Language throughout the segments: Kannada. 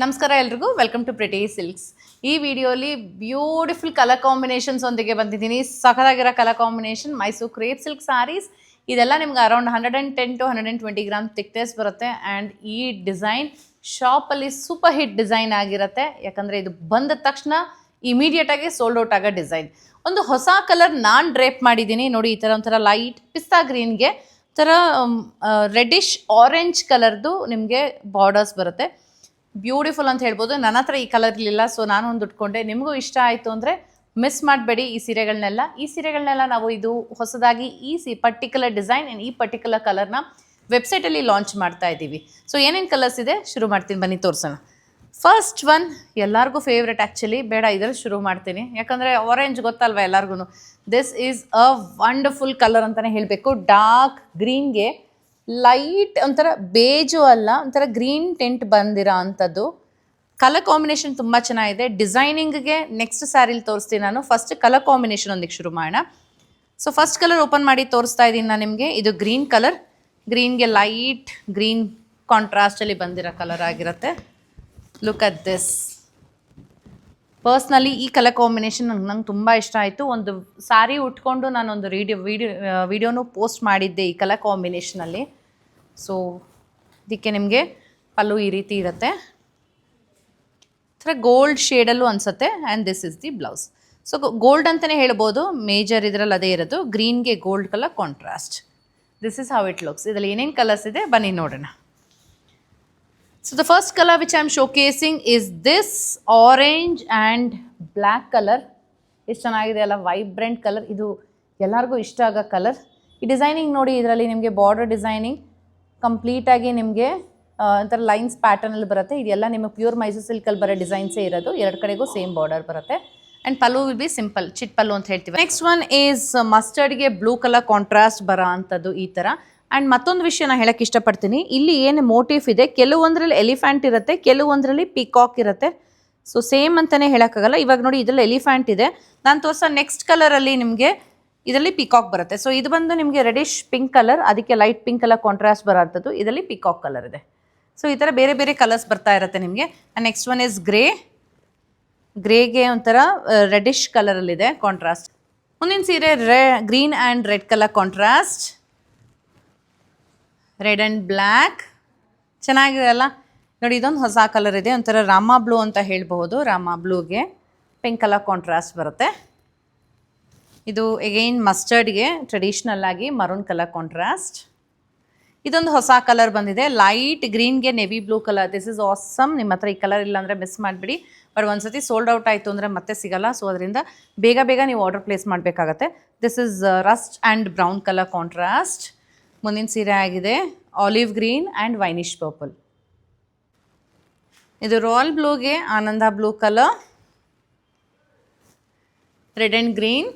ನಮಸ್ಕಾರ ಎಲ್ರಿಗೂ, ವೆಲ್ಕಮ್ ಟು ಪ್ರಿಟಿ ಸಿಲ್ಕ್ಸ್. ಈ ವಿಡಿಯೋಲಿ ಬ್ಯೂಟಿಫುಲ್ ಕಲರ್ ಕಾಂಬಿನೇಷನ್ಸ್ ಒಂದಿಗೆ ಬಂದಿದ್ದೀನಿ. ಸಖತ್ತಾಗಿರೋ colour combination Mysore crepe silk sarees. ಇದೆಲ್ಲ ನಿಮ್ಗೆ ಅರೌಂಡ್ 110 to 120 ಗ್ರಾಮ್ ಥಿಕ್ನೆಸ್ ಬರುತ್ತೆ. ಆ್ಯಂಡ್ ಈ ಡಿಸೈನ್ ಶಾಪಲ್ಲಿ ಸೂಪರ್ ಹಿಟ್ ಡಿಸೈನ್ ಆಗಿರುತ್ತೆ. ಯಾಕಂದರೆ ಇದು ಬಂದ ತಕ್ಷಣ ಇಮಿಡಿಯೇಟಾಗಿ ಸೋಲ್ಡ್ ಔಟ್ ಆಗೋ ಡಿಸೈನ್. ಒಂದು ಹೊಸ ಕಲರ್ ನಾನು ಡ್ರೇಪ್ ಮಾಡಿದ್ದೀನಿ ನೋಡಿ. ಈ ಥರ ಒಂಥರ ಲೈಟ್ ಪಿಸ್ತಾ ಗ್ರೀನ್ಗೆ ಥರ ರೆಡ್ಡಿಶ್ ಆರೆಂಜ್ ಕಲರ್ದು ನಿಮಗೆ ಬಾರ್ಡರ್ಸ್ ಬರುತ್ತೆ. ಬ್ಯೂಟಿಫುಲ್ ಅಂತ ಹೇಳ್ಬೋದು. ನನ್ನ ಹತ್ರ ಈ ಕಲರ್ ಇರಲಿಲ್ಲ, ಸೊ ನಾನು ಒಂದು ಉಟ್ಕೊಂಡೆ. ನಿಮಗೂ ಇಷ್ಟ ಆಯಿತು ಅಂದರೆ ಮಿಸ್ ಮಾಡಬೇಡಿ ಈ ಸೀರೆಗಳನ್ನೆಲ್ಲ ನಾವು ಇದು ಹೊಸದಾಗಿ ಈ ಪರ್ಟಿಕ್ಯುಲರ್ ಡಿಸೈನ್ ಆ್ಯಂಡ್ ಈ ಪರ್ಟಿಕ್ಯುಲರ್ ಕಲರ್ನ ವೆಬ್ಸೈಟಲ್ಲಿ ಲಾಂಚ್ ಮಾಡ್ತಾ ಇದ್ದೀವಿ. ಸೊ ಏನೇನು ಕಲರ್ಸ್ ಇದೆ ಶುರು ಮಾಡ್ತೀನಿ, ಬನ್ನಿ ತೋರಿಸೋಣ. ಫಸ್ಟ್ ಒನ್ ಎಲ್ಲರಿಗೂ ಫೇವ್ರೆಟ್ ಆ್ಯಕ್ಚುಲಿ, ಬೇಡ ಇದರಲ್ಲಿ ಶುರು ಮಾಡ್ತೀನಿ. ಯಾಕಂದರೆ ಆರೆಂಜ್ ಗೊತ್ತಲ್ವ ಎಲ್ಲರಿಗೂ. This is a wonderful colour ಅಂತಲೇ ಹೇಳಬೇಕು. ಡಾರ್ಕ್ ಗ್ರೀನ್ಗೆ ಲೈಟ್ ಒಂಥರ ಬೇಜು ಅಲ್ಲ, ಒಂಥರ ಗ್ರೀನ್ ಟೆಂಟ್ ಬಂದಿರೋ ಅಂಥದ್ದು ಕಲರ್ ಕಾಂಬಿನೇಷನ್ ತುಂಬ ಚೆನ್ನಾಗಿದೆ. ಡಿಸೈನಿಂಗ್ಗೆ ನೆಕ್ಸ್ಟ್ ಸ್ಯಾರಿಲಿ ತೋರಿಸ್ತೀನಿ ನಾನು. ಫಸ್ಟ್ ಕಲರ್ ಕಾಂಬಿನೇಷನ್ ಒಂದಿಗೆ ಶುರು ಮಾಡೋಣ. ಸೊ ಫಸ್ಟ್ ಕಲರ್ ಓಪನ್ ಮಾಡಿ ತೋರಿಸ್ತಾ ಇದ್ದೀನಿ ನಾನು ನಿಮಗೆ. ಇದು ಗ್ರೀನ್ ಕಲರ್, ಗ್ರೀನ್ಗೆ ಲೈಟ್ ಗ್ರೀನ್ ಕಾಂಟ್ರಾಸ್ಟಲ್ಲಿ ಬಂದಿರೋ ಕಲರ್ ಆಗಿರುತ್ತೆ. Look at this. ಪರ್ಸ್ನಲಿ ಈ ಕಲರ್ ಕಾಂಬಿನೇಷನ್ ನಂಗೆ ತುಂಬ ಇಷ್ಟ ಆಯಿತು. ಒಂದು ಸ್ಯಾರಿ ಉಟ್ಕೊಂಡು ನಾನೊಂದು ವಿಡಿಯೋನು ಪೋಸ್ಟ್ ಮಾಡಿದ್ದೆ ಈ ಕಲರ್ ಕಾಂಬಿನೇಷನಲ್ಲಿ. ಸೊ ಇದಕ್ಕೆ ನಿಮಗೆ ಪಲ್ಲು ಈ ರೀತಿ ಇರುತ್ತೆ, ಥರ ಗೋಲ್ಡ್ ಶೇಡಲ್ಲೂ ಅನಿಸುತ್ತೆ. And this is the blouse. So gold ಅಂತಲೇ ಹೇಳ್ಬೋದು, ಮೇಜರ್ ಇದರಲ್ಲಿ ಅದೇ ಇರೋದು. ಗ್ರೀನ್ಗೆ gold colour contrast. This is how it looks. ಇದರಲ್ಲಿ ಏನೇನು ಕಲರ್ಸ್ ಇದೆ ಬನ್ನಿ ನೋಡೋಣ. So the first color which I am showcasing is this orange and black color. ಎಷ್ಟು ಚೆನ್ನಾಗಿದೆ ಅಲ್ಲ, ವೈಬ್ರೆಂಟ್ ಕಲರ್. ಇದು ಎಲ್ಲರಿಗೂ ಇಷ್ಟ ಆಗೋ ಕಲರ್. ಈ ಡಿಸೈನಿಂಗ್ ನೋಡಿ, ಇದರಲ್ಲಿ ನಿಮಗೆ ಬಾರ್ಡರ್ ಡಿಸೈನಿಂಗ್ ಕಂಪ್ಲೀಟಾಗಿ ನಿಮಗೆ ಒಂಥರ ಲೈನ್ಸ್ ಪ್ಯಾಟರ್ನಲ್ಲಿ ಬರುತ್ತೆ. ಇದೆಲ್ಲ ನಿಮಗೆ ಪ್ಯೂರ್ ಮೈಸೂರು ಸಿಲ್ಕಲ್ಲಿ ಬರೋ ಡಿಸೈನ್ಸೇ ಇರೋದು. ಎರಡು ಕಡೆಗೂ ಸೇಮ್ ಬಾರ್ಡರ್ ಬರುತ್ತೆ. And pallu will be simple, ಚಿಟ್ ಪಲ್ಲು ಅಂತ ಹೇಳ್ತೀವಿ. ನೆಕ್ಸ್ಟ್ ಒನ್ ಈಸ್ ಮಸ್ಟರ್ಡ್ಗೆ ಬ್ಲೂ ಕಲರ್ ಕಾಂಟ್ರಾಸ್ಟ್ ಬರೋ ಅಂಥದ್ದು ಈ ಥರ. ಆ್ಯಂಡ್ ಮತ್ತೊಂದು ವಿಷಯ ನಾನು ಹೇಳೋಕ್ಕೆ ಇಷ್ಟಪಡ್ತೀನಿ. ಇಲ್ಲಿ ಏನು ಮೋಟಿಫ್ ಇದೆ, ಕೆಲವೊಂದರಲ್ಲಿ ಎಲಿಫ್ಯಾಂಟ್ ಇರುತ್ತೆ, ಕೆಲವೊಂದರಲ್ಲಿ ಪಿಕಾಕ್ ಇರುತ್ತೆ. ಸೊ ಸೇಮ್ ಅಂತಲೇ ಹೇಳೋಕ್ಕಾಗಲ್ಲ. ಇವಾಗ ನೋಡಿ ಇದರಲ್ಲಿ ಎಲಿಫ್ಯಾಂಟ್ ಇದೆ. ನಾನು ತೋರಿಸೋ ನೆಕ್ಸ್ಟ್ ಕಲರಲ್ಲಿ ನಿಮಗೆ ಇದರಲ್ಲಿ ಪಿಕಾಕ್ ಬರುತ್ತೆ. ಸೊ ಇದು ಬಂದು ನಿಮಗೆ ರೆಡಿಶ್ ಪಿಂಕ್ ಕಲರ್, ಅದಕ್ಕೆ ಲೈಟ್ ಪಿಂಕ್ ಕಲರ್ ಕಾಂಟ್ರಾಸ್ಟ್ ಬರೋ ಅಂಥದ್ದು. ಇದರಲ್ಲಿ ಪಿಕಾಕ್ ಕಲರ್ ಇದೆ. ಸೊ ಈ ಥರ ಬೇರೆ ಬೇರೆ ಕಲರ್ಸ್ ಬರ್ತಾ ಇರುತ್ತೆ ನಿಮಗೆ. ಆ್ಯಂಡ್ ನೆಕ್ಸ್ಟ್ ಒನ್ ಇಸ್ ಗ್ರೇಗೆ ಒಂಥರ ರೆಡಿಶ್ ಕಲರಲ್ಲಿದೆ ಕಾಂಟ್ರಾಸ್ಟ್. ಮುಂದಿನ ಸೀರೆ green and red colour contrast, red and black. ಚೆನ್ನಾಗಿದೆ ಅಲ್ಲ ನೋಡಿ. ಇದೊಂದು ಹೊಸ ಕಲರ್ ಇದೆ, ಒಂಥರ ರಾಮ ಬ್ಲೂ ಅಂತ ಹೇಳ್ಬಹುದು. ರಾಮ ಬ್ಲೂಗೆ ಪಿಂಕ್ ಕಲರ್ ಕಾಂಟ್ರಾಸ್ಟ್ ಬರುತ್ತೆ. ಇದು ಎಗೈನ್ ಮಸ್ಟರ್ಡ್ಗೆ ಟ್ರೆಡಿಷ್ನಲ್ ಆಗಿ ಮರೂನ್ ಕಲರ್ ಕಾಂಟ್ರಾಸ್ಟ್. ಇದೊಂದು ಹೊಸ ಕಲರ್ ಬಂದಿದೆ, ಲೈಟ್ ಗ್ರೀನ್ಗೆ navy blue colour. This is awesome. ನಿಮ್ಮ ಹತ್ರ ಈ ಕಲರ್ ಇಲ್ಲ ಅಂದರೆ ಮಿಸ್ ಮಾಡಿಬಿಡಿ. ಬಟ್ ಒಂದ್ಸತಿ ಸೋಲ್ಡ್ ಔಟ್ ಆಯಿತು ಅಂದರೆ ಮತ್ತೆ ಸಿಗಲ್ಲ. ಸೊ ಅದರಿಂದ ಬೇಗ ನೀವು ಆರ್ಡರ್ ಪ್ಲೇಸ್ ಮಾಡಬೇಕಾಗತ್ತೆ. This is rust and brown colour contrast. ಮುಂದಿನ ಸೀರೆ ಆಗಿದೆ olive green and winish purple. ಇದು ರಾಯಲ್ ಬ್ಲೂಗೆ Ananda blue colour, red and green,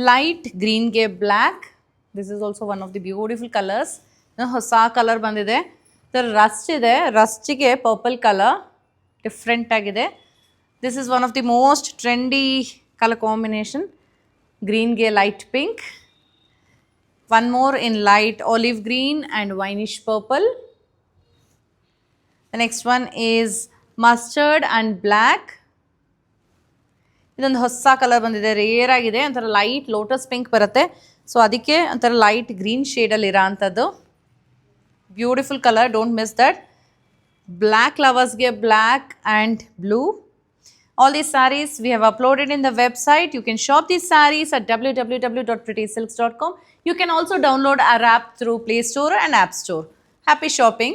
light ಗ್ರೀನ್ಗೆ black. This is also one of the beautiful colours. ಹೊಸ ಕಲರ್ ಬಂದಿದೆ. ಇದರ ರಸ್ಟ್ ಇದೆ, ರಸ್ಟಿಗೆ ಪರ್ಪಲ್ ಕಲರ್ ಡಿಫ್ರೆಂಟ್ ಆಗಿದೆ. This is one of the most trendy colour combination. ಗ್ರೀನ್ಗೆ light pink. One more in light olive green and wineish purple. The next one is mustard and black. ಇದೊಂದು ಹೊಸ ಕಲರ್ ಬಂದಿದೆ, ರೇರ್ ಆಗಿದೆ. ಒಂಥರ ಲೈಟ್ ಲೋಟಸ್ ಪಿಂಕ್ ಬರುತ್ತೆ. ಸೊ ಅದಕ್ಕೆ ಒಂಥರ ಲೈಟ್ ಗ್ರೀನ್ ಶೇಡಲ್ಲಿ ಇರೋ ಅಂಥದ್ದು beautiful colour. Don't miss that. Black ಲವರ್ಸ್ಗೆ black and blue. All these sarees we have uploaded in the website. You can shop these sarees at www.prettysilks.com. You can also download our app through Play Store and App Store. Happy shopping!